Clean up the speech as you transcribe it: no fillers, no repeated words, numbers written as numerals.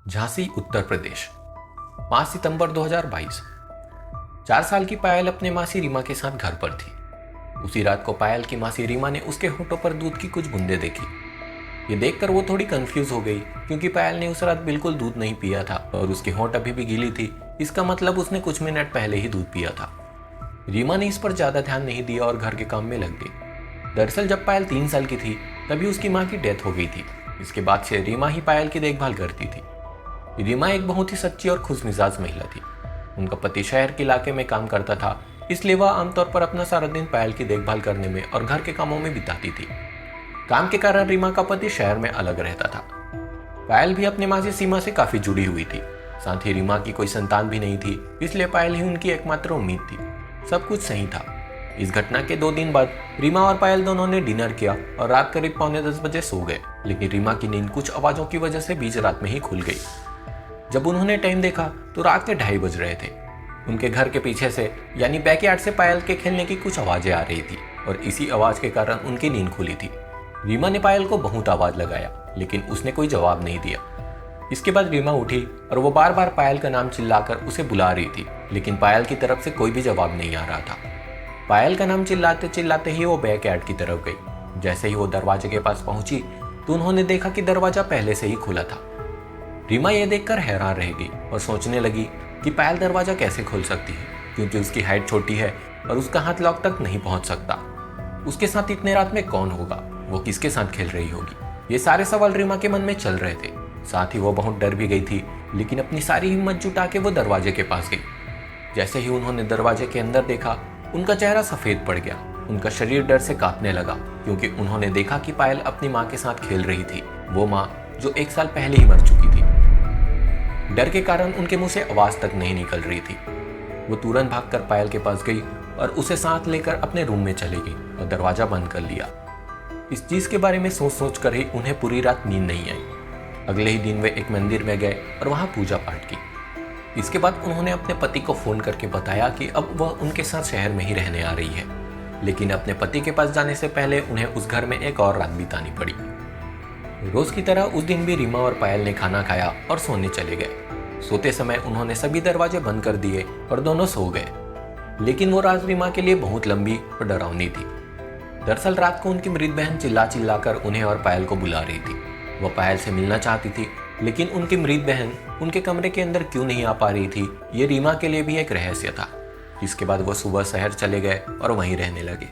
झांसी, उत्तर प्रदेश, 5 सितंबर 2022। 4 साल की पायल अपने मासी रीमा के साथ घर पर थी। उसी रात को पायल की मासी रीमा ने उसके होठों पर दूध की कुछ बूंदें देखी। ये देखकर वो थोड़ी कंफ्यूज हो गई, क्योंकि पायल ने उस रात बिल्कुल दूध नहीं पिया था और उसकी होंठ अभी भी गीली थी। इसका मतलब उसने कुछ मिनट पहले ही दूध पिया था। रीमा ने इस पर ज्यादा ध्यान नहीं दिया और घर के काम में लग गई। दरअसल जब पायल 3 साल की थी तभी उसकी माँ की डेथ हो गई थी। इसके बाद से रीमा ही पायल की देखभाल करती थी। रीमा एक बहुत ही सच्ची और खुशमिजाज महिला थी। उनका पति शहर के इलाके में काम करता था, इसलिए वह आमतौर पर अपना सारा दिन पायल की देखभाल करने में और घर के कामों में बिताती थी। काम के कारण रीमा का पति शहर में अलग रहता था। पायल भी अपनी माँ से सीमा से काफी जुड़ी हुई थी। साथ ही रीमा की कोई संतान भी नहीं थी, इसलिए पायल ही उनकी एकमात्र उम्मीद थी। सब कुछ सही था। इस घटना के 2 दिन बाद रीमा और पायल दोनों ने डिनर किया और रात करीब 9:45 बजे सो गए। लेकिन रीमा की नींद कुछ आवाजों की वजह से बीच रात में ही खुल गई। जब उन्होंने टाइम देखा तो रात के 2:30 बज रहे थे। उनके घर के पीछे से यानी बैकयार्ड से पायल के खेलने की कुछ आवाजें आ रही थी और इसी आवाज के कारण उनकी नींद खुली थी। रीमा ने पायल को बहुत आवाज लगाया, लेकिन उसने कोई जवाब नहीं दिया। इसके बाद रीमा उठी और वो बार बार पायल का नाम चिल्लाकर उसे बुला रही थी, लेकिन पायल की तरफ से कोई भी जवाब नहीं आ रहा था। पायल का नाम चिल्लाते चिल्लाते ही वो बैकयार्ड की तरफ गई। जैसे ही वो दरवाजे के पास पहुंची तो उन्होंने देखा कि दरवाजा पहले से ही खुला था। रीमा ये देखकर हैरान रह गई और सोचने लगी कि पायल दरवाजा कैसे खोल सकती है, क्योंकि उसकी हाइट छोटी है और उसका हाथ लॉक तक नहीं पहुंच सकता। उसके साथ इतने रात में कौन होगा, वो किसके साथ खेल रही होगी, ये सारे सवाल रीमा के मन में चल रहे थे। साथ ही वो बहुत डर भी गई थी, लेकिन अपनी सारी हिम्मत जुटा के वो दरवाजे के पास गई। जैसे ही उन्होंने दरवाजे के अंदर देखा, उनका चेहरा सफेद पड़ गया। उनका शरीर डर से कांपने लगा, क्योंकि उन्होंने देखा कि पायल अपनी माँ के साथ खेल रही थी, वो माँ जो 1 साल पहले ही मर चुकी थी। डर के कारण उनके मुंह से आवाज तक नहीं निकल रही थी। वो तुरंत भागकर पायल के पास गई और उसे साथ लेकर अपने रूम में चली गई और दरवाजा बंद कर लिया। इस चीज के बारे में सोच सोच कर ही उन्हें पूरी रात नींद नहीं आई। अगले ही दिन वे एक मंदिर में गए और वहां पूजा पाठ की। इसके बाद उन्होंने अपने पति को फोन करके बताया कि अब वह उनके साथ शहर में ही रहने आ रही है, लेकिन अपने पति के पास जाने से पहले उन्हें उस घर में एक और रात बितानी पड़ी। रोज की तरह उस दिन भी रीमा और पायल ने खाना खाया और सोने चले गए। सोते समय उन्होंने सभी दरवाजे बंद कर दिए और दोनों सो गए। लेकिन वो रात रीमा के लिए बहुत लंबी और डरावनी थी। दरअसल रात को उनकी मृत बहन चिल्ला चिल्ला कर उन्हें और पायल को बुला रही थी। वह पायल से मिलना चाहती थी, लेकिन उनकी मृत बहन उनके कमरे के अंदर क्यों नहीं आ पा रही थी, ये रीमा के लिए भी एक रहस्य था। इसके बाद वो सुबह शहर चले गए और वहीं रहने लगे।